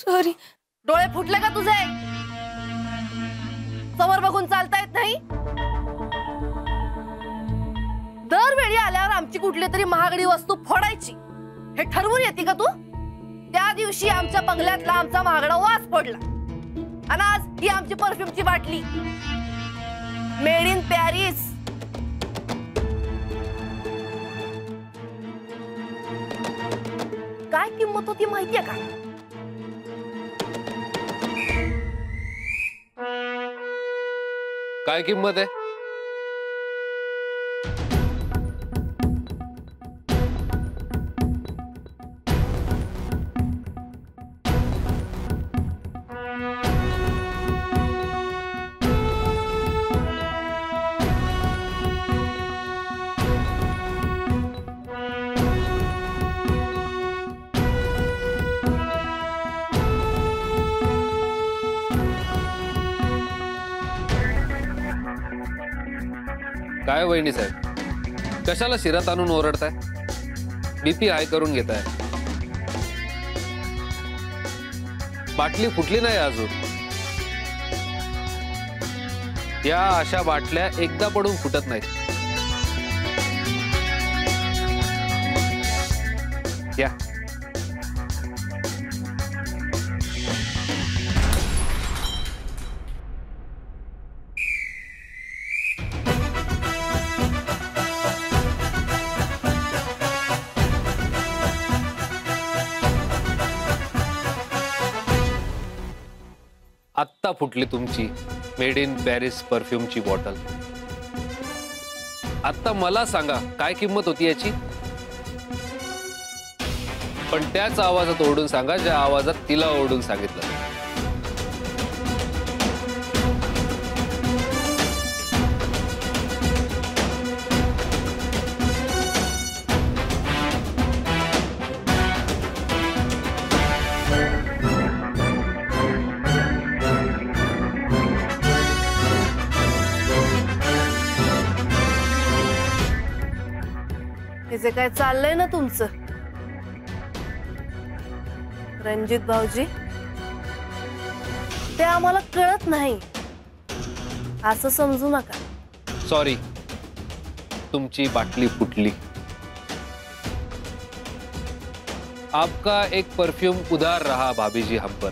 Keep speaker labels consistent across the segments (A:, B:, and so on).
A: Sorry.
B: डोळे फुटले का तुझे? समोर बघून चालता येत नाही? दरवेळी आल्यावर आमची कुठली तरी महागडी वस्तू फोडायची हे ठरवून येते का तू? त्या दिवशी आमच्या बंगल्यातला आमचा महागडा वास पडला आणि आज ही आमची परफ्यूमची बाटली मेड इन पॅरिस. काय किंमत होती माहितीये का?
C: काय किंमत आहे? काय वहिनी साहेब, कशाला शिरात आणून ओरडताय? बीपी हाय करून घेताय. बाटली फुटली नाही अजून. या अशा बाटल्या एकदा पडून फुटत नाहीत. या आत्ता फुटली तुमची मेड इन पॅरिस परफ्यूमची बॉटल. आत्ता मला सांगा काय किंमत होती याची? पण त्याच आवाजात ओरडून सांगा ज्या आवाजात तिला ओरडून सांगितलं.
B: हे जे काय चाललंय ना तुमचं रणजित भाऊजी, ते आम्हाला कळत नाही असं समजू नका.
C: सॉरी, तुमची बाटली फुटली. आपका एक परफ्यूम उधार रहा भाभी जी हम पर.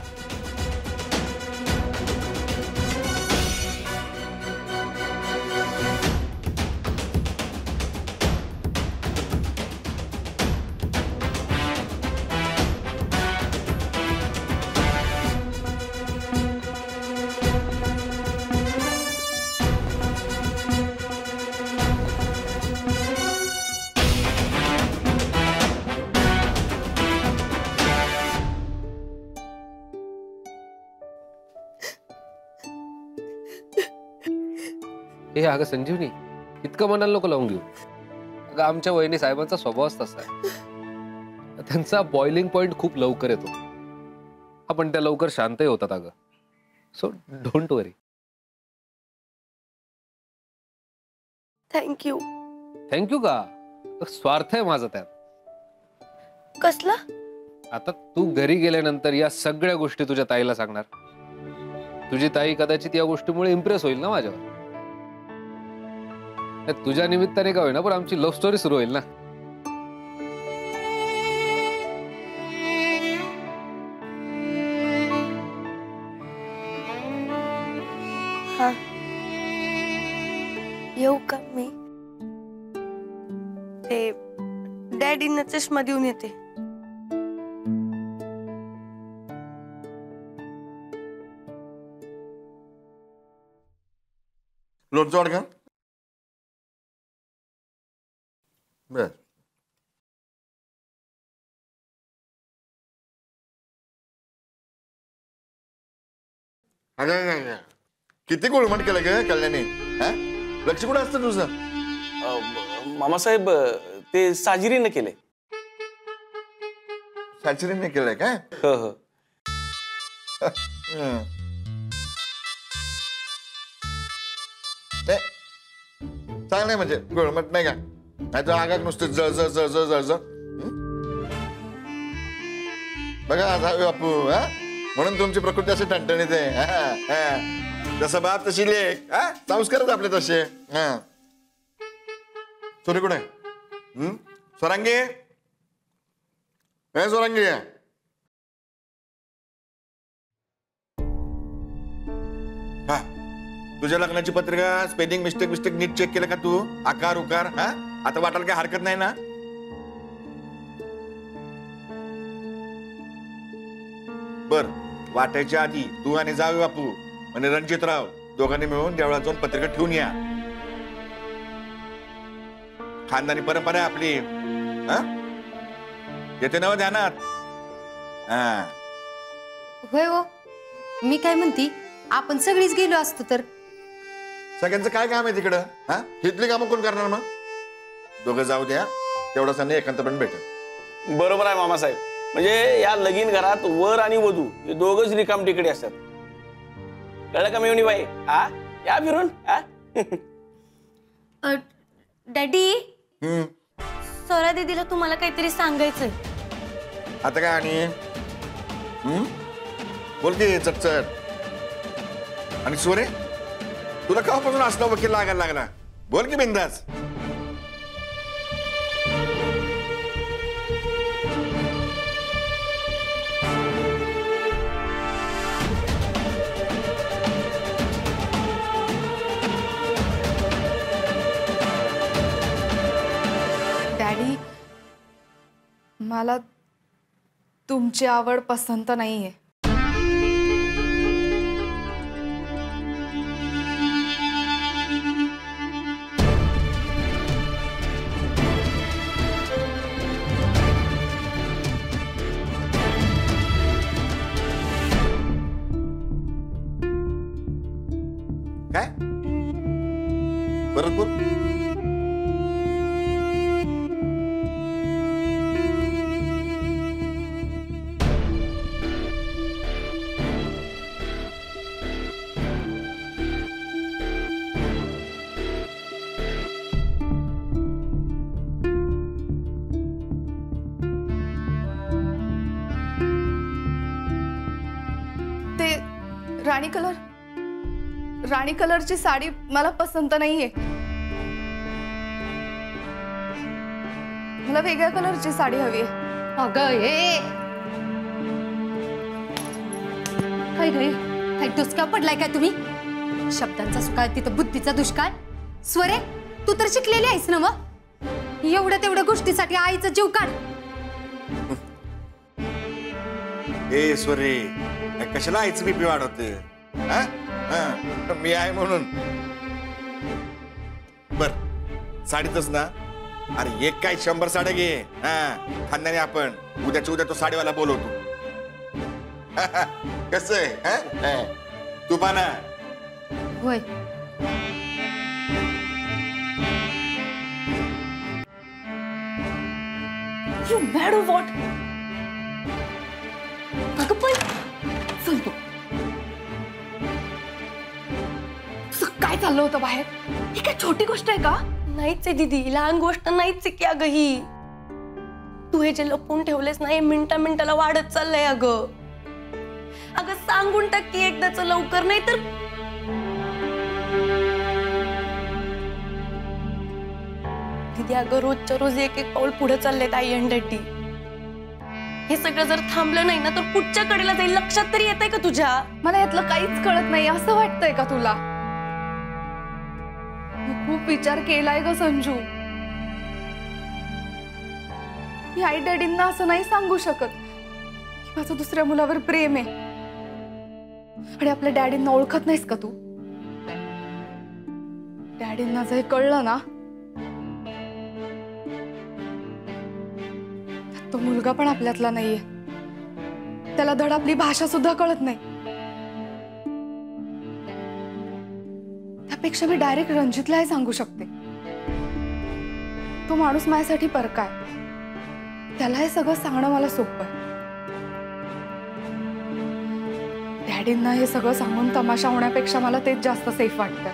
C: हे अगं संजीवनी, इतकं मनाला नको लावून घेऊ. अगं आमच्या वहिनी साहेबांचा स्वभावच तसा आहे. त्यांचा बॉइलिंग पॉइंट खूप लवकर येतो. आपण त्या लवकर शांतही होतात अगं. So don't worry.
A: Thank you.
C: Thank you का? स्वार्थ आहे माझा त्यात.
A: कसला?
C: आता तू घरी गेल्यानंतर या सगळ्या गोष्टी तुझ्या ताईला सांगणार. तुझी ताई कदाचित या गोष्टीमुळे इम्प्रेस होईल ना माझ्यावर. तुझ्या निमित्ताने का होईना पण आमची लव्ह स्टोरी सुरू होईल ना.
A: हा, येऊ का मी? ते डॅडींना चष्मा देऊन येते.
D: लोणचं वाढ का? बर. अगं किती गोळमट केलं ग कल्याणी? लक्ष कुठं असतं तुझं?
E: मामासाहेब ते साजिरीने केले.
D: साजिरीने केलंय काय?
E: हो हो.
D: चांगलं म्हणजे गोळमट नाही का? नाही तर आगाक नुसते जळजळ जळजळ जळजळ. बघा बापू, म्हणून तुमची प्रकृती अशी ठणठणीत आहे. हा, हा. जसं बाप तशी लेक. हा, संस्कारच आपले तसे. हा. सोरी कुठे स्वरांगी? स्वरांगी हा, तुझ्या लग्नाची पत्रिका स्पेलिंग मिस्टेक नीट चेक केलं का तू? आकार उकार हा आता वाटायला काही हरकत नाही ना? बर, वाटायच्या आधी तू आणि जावे बापू आणि रणजितराव दोघांनी मिळून देवळात जाऊन पत्रिका ठेवून या. खानदानी परंपरा आहे आपली. येते नव ध्यानात. हा,
F: होय हो. मी काय म्हणती, आपण सगळीच गेलो असतो तर.
D: सगळ्यांचं काय काम आहे तिकडं? हा, इथली कामं कोण करणार मग? दोघं जाऊ द्या, तेवढंच एकांत पण भेटेल.
E: बरोबर आहे मामासाहेब. म्हणजे या लगीन घरात वर आणि वधू हे दोघच रिकाम टिकडे असतात. कळलं का मेवणी बाई? हा, या फिरून.
A: डॅडी, स्वरा दीदीला तुम्हाला काहीतरी सांगायचंय.
D: आता काय? आणि बोल की चटचट. आणि सोरे, तुला केव्हापासून असला वकील लागायला लागला? बोल की बिंदास.
G: डॅडी, मला तुमची आवड पसंत नाहीये.
D: काय? परत बोल.
G: ते राणी कलरची साडी मला पसंत नाहीये. मला वेगळ्या कलरची साडी हवी आहे.
F: अगं हे काय गे, काय दुष्काळ पडलाय काय तुम्ही? शब्दांचा सुकाळ तिथं बुद्धीचा दुष्काळ. स्वरे, तू तर शिकलेली आहेस ना मग? एवढ्या तेवढ्या गोष्टीसाठी आईचा जीव काढ.
D: ए स्वरे, कशाला आईच बीपी वाढवते? मी आहे म्हणून. बर, साडीतच ना? अरे एक काय 100 साड्या घे. खानदानी आपण उद्याच्या उद्या तो साडीवाला बोलवतो. कस आहे? तू पाना.
F: होय.
G: You mad or what? अगं पण चल तू. तुझं काय चाललं होतं बाहेर? ही काय छोटी गोष्ट आहे का?
A: नाहीच आहे दीदी, लहान गोष्ट नाहीच आहे की अगं ही. तू हे जे लपून ठेवलेस ना, हे मिनिटाला वाढत चाललंय अगं. अगं सांगून टाक की एकदाच लवकर, नाही तर दीदी अगं रोजच्या रोज एक पाऊल पुढे चाललेत आई आणि डॅडी. हे सगळं जर थांबलं नाही ना, तर पुढच्या कडेला जाईल. लक्षात तरी येतंय का तुझ्या?
G: मला यातलं काहीच कळत नाही असं वाटतंय का तुला? मी खूप विचार केलाय ग संजू. मी आई डॅडींना असं नाही सांगू शकत की माझं दुसऱ्या मुलावर प्रेम आहे. आणि आपल्या डॅडींना ओळखत नाहीस का तू? डॅडींना जर कळलं ना, तो मुलगा पण आपल्यातला नाहीये. त्याला धड आपली भाषा सुद्धा कळत नाही. त्यापेक्षा मी डायरेक्ट रणजितला हे सांगू शकते. तो माणूस माझ्यासाठी परका आहे. त्याला हे सगळं सांगणं मला सोपं आहे. डॅडींना हे सगळं सांगून तमाशा होण्यापेक्षा मला तेच जास्त सेफ वाटतं.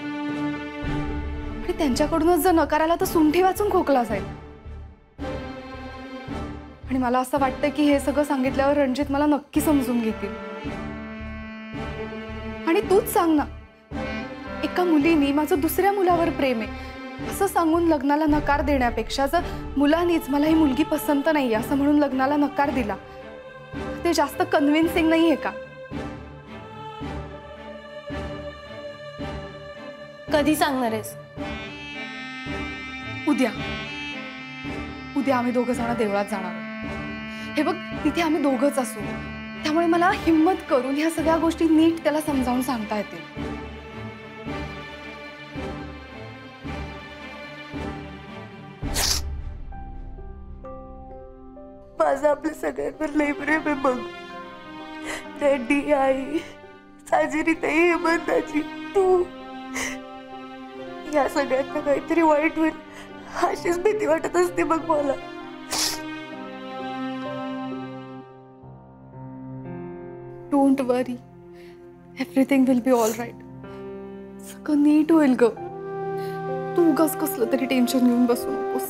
G: आणि त्यांच्याकडूनच जर नकार आला तर सुंठी वाचून खोकला जाईल. आणि मला असं वाटतं की हे सगळं सांगितल्यावर रणजित मला नक्की समजून घेतील. आणि तूच सांग ना, एका मुलीने माझं दुसऱ्या मुलावर प्रेम आहे असं सांगून लग्नाला नकार देण्यापेक्षा जर मुलानीच मला ही मुलगी पसंत नाही असं म्हणून लग्नाला नकार दिला, ते जास्त कन्व्हिन्सिंग नाहीये का?
A: कधी सांगणार आहेस?
G: उद्या आम्ही दोघं जण देवळात जाणार आहोत. हे बघ, तिथे आम्ही दोघंच असू, त्यामुळे मला हिम्मत करून ह्या सगळ्या गोष्टी नीट त्याला समजावून सांगता येतील.
A: माझं आपल्या सगळ्यांवर लई प्रेम आहे बघ. डॅडी, आई, साजरी ताई, हेमंताची, तू, या सगळ्यांना काहीतरी वाईट होईल अशीच भीती वाटत असते बघ मला.
G: Don't worry, everything will be all right. सगळं नीट होईल ग. तू उगाच कसलं तरी टेन्शन घेऊन बसू नकोस.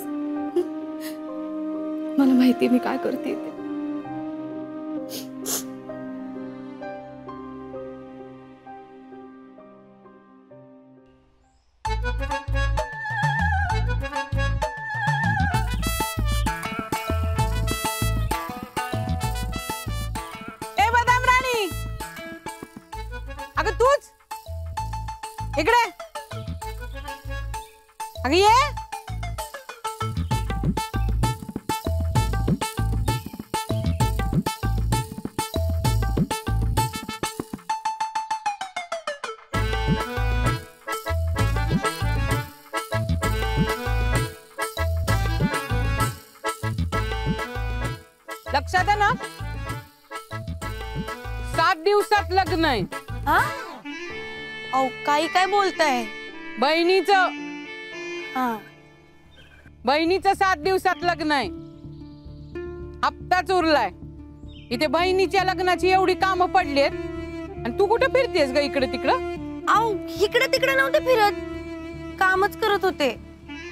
G: मला माहिती मी काय करते ते.
H: ए बदाम राणी, अगं तूच इकडे, अगं ये. लक्षात आहे ना, 7 दिवसात लग्न आहे.
A: हा? अहो काही काय बोलताय?
H: बहिणीचं
A: हा,
H: बहिणीचं 7 दिवसात लग्न आहे. हप्ताच उरलाय. इथे बहिणीच्या लग्नाची एवढी कामं पडलीत आणि तू कुठे फिरतेस ग इकडे तिकडं?
A: अहो इकडे तिकडे नव्हते फिरत, कामच करत होते.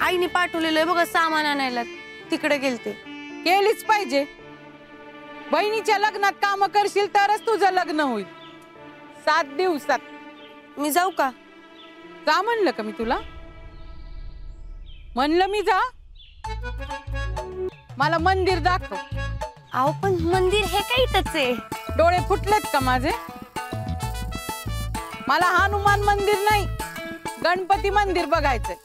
A: आईने पाठवलेलं बघा सामान आणायला, तिकडे गेलते.
H: केलीच पाहिजे. बहिणीच्या लग्नात काम करशील तरच तुझं लग्न होईल. 7 दिवसात.
A: मी जाऊ का?
H: जा म्हणलं का मी तुला? म्हणलं मी जा. मला मंदिर दाखव.
A: अहो पण मंदिर हे काय इथंच आहे.
H: डोळे फुटलेत का माझे? मला हनुमान मंदिर नाही, गणपती मंदिर बघायचंय.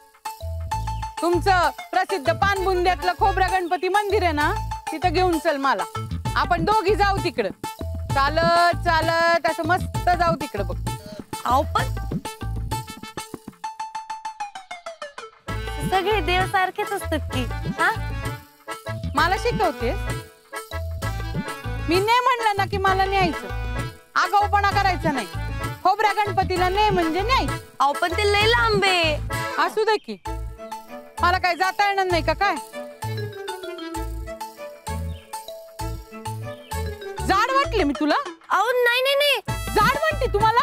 H: तुमचं प्रसिद्ध पानबुंद्यातलं खोबरा गणपती मंदिर आहे ना, तिथं घेऊन चल मला. आपण दोघी जाऊ तिकडं. चालत चालत असं मस्त जाऊ तिकडं बघ.
A: अहो पण सगळे देव सारखेच असतात की. हा,
H: मला शिकवते. मी नाही म्हणलं ना की मला न्यायचं. आगाऊपणा करायचा नाही. खोबऱ्या गणपतीला नाही म्हणजे नाही.
A: अहो पण ते लय लांब आहे.
H: असू दे की, मला काय जाता येणार नाही का काय? जाड वाटले मी तुला?
A: अहो नाही नाही नाही,
H: जाड म्हणते तुम्हाला?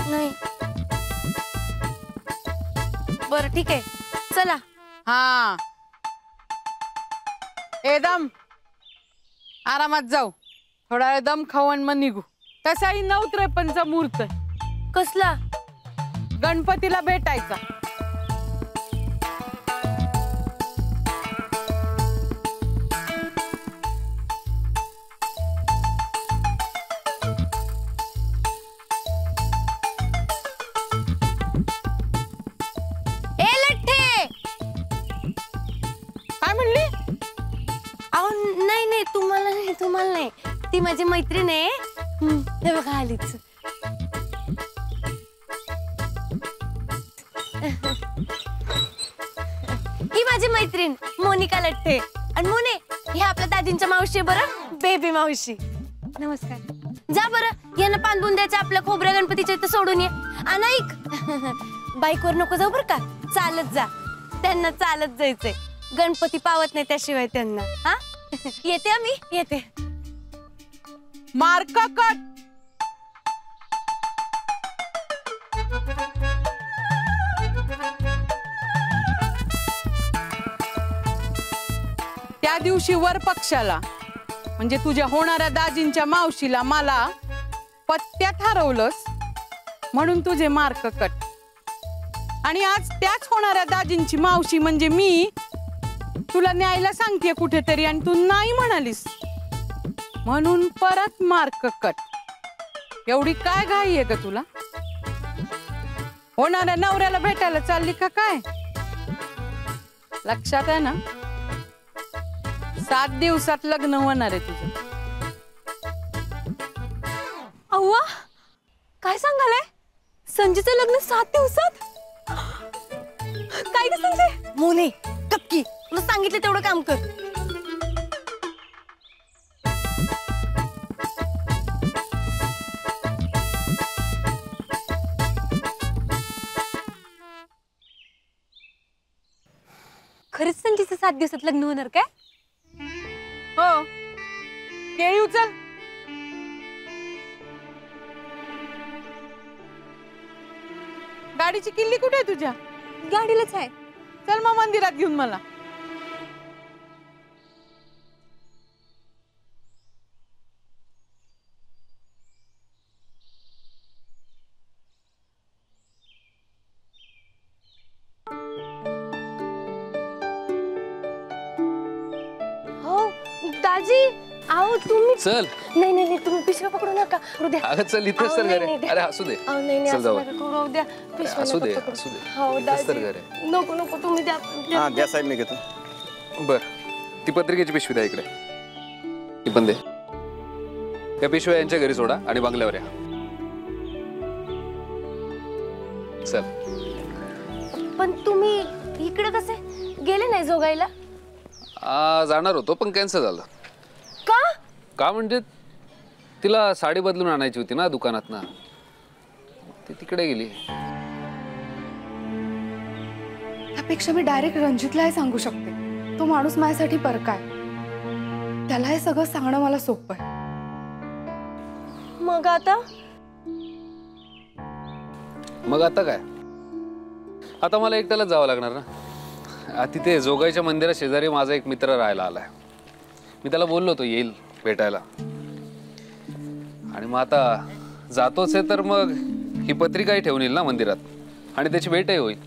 A: नाही. बरं ठीक आहे, चला.
H: हा, ए दम, आरामात जाऊ. थोडा वेळ दम खाऊन मग निघू. तसाही 9:53 मुहूर्त आहे.
A: कसला?
H: गणपतीला भेटायचा.
A: ए लठ्ठे,
H: काय म्हणली?
A: अहो नाही नाही, तुम्हाला नाही, तुम्हाला नाही. ती माझी मैत्रीण आहे. हे बघा आलीच. ही माझी मैत्रीण मोनिका लठ्ठे. आणि मोने, हे आपल्या दादींच्या मावशी बरं, बेबी मावशी. नमस्कार. जा बरं, यांना पानबुंद्याच्या आपल्या खोबऱ्या गणपतीच्या इथं सोडून ये. आणि ऐक, बाईकवर नको जाऊ बरं का, चालत जा. त्यांना चालत जायचंय. गणपती पावत नाही त्याशिवाय त्यांना. हा, येते आम्ही, येते.
H: Mark cut. त्या दिवशी वर पक्षाला म्हणजे तुझ्या होणाऱ्या दाजींच्या मावशीला मला पत्त्यात हरवलंस म्हणून तुझे मार्क कट. आणि आज त्याच होणाऱ्या दाजींची मावशी म्हणजे मी तुला न्यायला सांगतेय कुठेतरी आणि तू नाही म्हणालीस म्हणून परत मार्क कट. एवढी काय घाई आहे ग तुला? होणाऱ्या नवऱ्याला भेटायला चालली का काय? लक्षात आहे ना 7 दिवसात लग्न होणार आहे तुझं.
A: अव्वा काय सांगालाय? संजयचं लग्न 7 दिवसात? काय ग संजय? मोने कक्की तुला सांगितलं तेवढं काम कर. खरंच संजयचं 7 दिवसात लग्न होणार काय?
H: हो केळी उचल. गाडीची किल्ली कुठे आहे तुझ्या?
A: गाडीलाच आहे.
H: चल मग मंदिरात घेऊन मला.
A: हो दाजी आओ तुम्ही.
C: चल.
A: नाही नाही नाही तुम्ही पिशव्या पकडू नका. उद्या
C: अगं चल इथेच तर घर आहे. अरे असू दे.
A: नाही नाही
C: चल
A: असं
C: जाऊ.
A: नका करू. उद्या पिशव्या
C: असू दे
A: नका पकडू.
C: असू दे.
A: हो
C: इथेच तर
A: दाजी
C: घर आहे.
A: नको नको तुम्ही द्या.
E: हा द्या साहेब मी घेतो.
C: बर ती पत्रिकेची पिशवी द्या इकडे. ती पण दे. त्या पिशव्या यांच्या घरी सोडा आणि बंगल्यावर या. चल.
A: पण तुम्ही इकडे कसे गेले नाही जोगाईला?
C: जाणार होतो पण कॅन्सल झालं.
A: का?
C: का म्हणजे तिला साडी बदलून आणायची होती ना दुकानात ना, ती तिकडे गेली.
G: त्यापेक्षा मी डायरेक्ट रणजितला हे सांगू शकते. तो माणूस माझ्यासाठी परकाय. त्याला हे सगळं सांगणं मला सोपं आहे.
A: मग आता?
C: मग आता काय? आता मला एकट्यालाच जावं लागणार ना. तिथे जोगाईच्या मंदिरा शेजारी माझा एक मित्र राहायला आलाय. मी त्याला बोललो होतो येईल भेटायला. आणि मग आता जातोच आहे तर मग ही पत्रिकाही ठेवून येईल ना मंदिरात आणि त्याची भेटही होईल.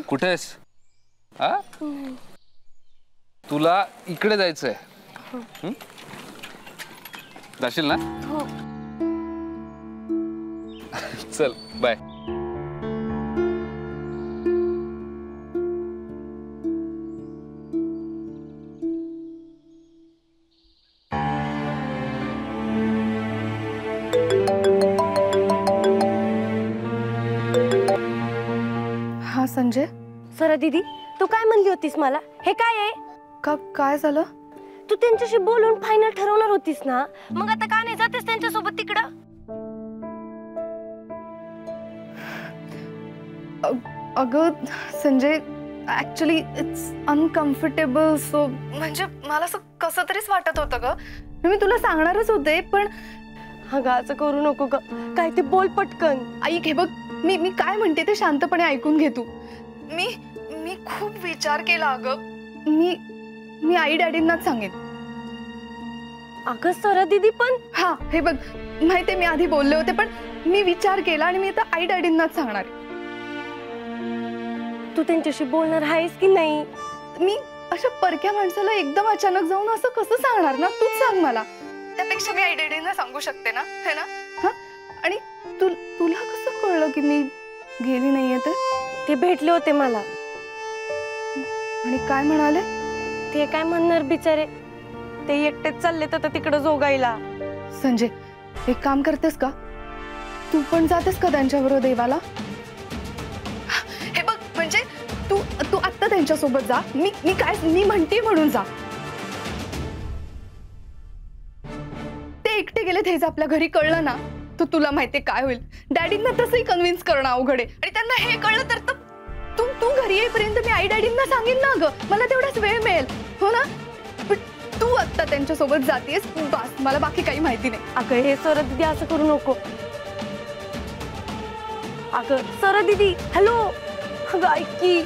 C: कुठे आहेस? हा तुला इकडे जायचंय? जाशील ना?
A: हो.
C: चल बाय.
G: हा संजय.
A: सरा दीदी तू काय म्हणली होतीस मला? हे काय आहे?
G: काय झालं?
A: तू त्यांच्याशी बोलून फायनल ठरवणार होतीस ना, मग आता का नाही जातेस त्यांच्यासोबत तिकडं?
G: अगं Sanjay actually it's uncomfortable. So म्हणजे मला असं कसं तरीच वाटत होतं ग. मी तुला सांगणारच होते पण
A: अगं असं करू नको ग. काय ते बोल पटकन.
G: ऐक हे बघ मी काय म्हणते ते शांतपणे ऐकून घे तू. मी मी खूप विचार केला अगं. मी आई डॅडींनाच सांगेन.
A: अगं सरा दीदी पण.
G: हा हे बघ माहितीये मी आधी बोलले होते पण मी विचार केला आणि मी आता आई डॅडींनाच सांगणार आहे.
A: तू त्यांच्याशी बोलणार आहेस की नाही?
G: मी अशा परक्या माणसाला एकदम अचानक जाऊन असं कसं सांगणार ना? तूच सांग मला. त्यापेक्षा मी आई डॅडींना सांगू शकते ना, है ना? हा आणि तुला कसं कळलं की मी गेली नाहीये?
A: ते भेटले होते मला.
G: आणि काय म्हणाले?
A: ते काय म्हणणार बिचारे, ते एकटेच चाललेत आता तिकडं जोगाईला.
G: संजय एक काम करतेस का? तू पण जातेस का त्यांच्याबरोबर देवाला? हे बघ म्हणजे तू आत्ता त्यांच्यासोबत जा. मी म्हणते म्हणून जा. ते एकटे गेले हेच आपल्या घरी कळलं ना तर तुला माहितीये काय होईल. डॅडींना तसंही कन्व्हिन्स करणं अवघड आहे आणि त्यांना हे कळलं तर तू घरी येईपर्यंत मी आई डॅडींना सांगेन ना ग. मला तेवढाच वेळ मिळेल हो ना. पण तू आत्ता त्यांच्यासोबत जातेस बस. मला बाकी काही माहिती नाही.
A: अगं हे सरा दीदी असं करू नको. अगं सरा दीदी हॅलो. अगं ऐक की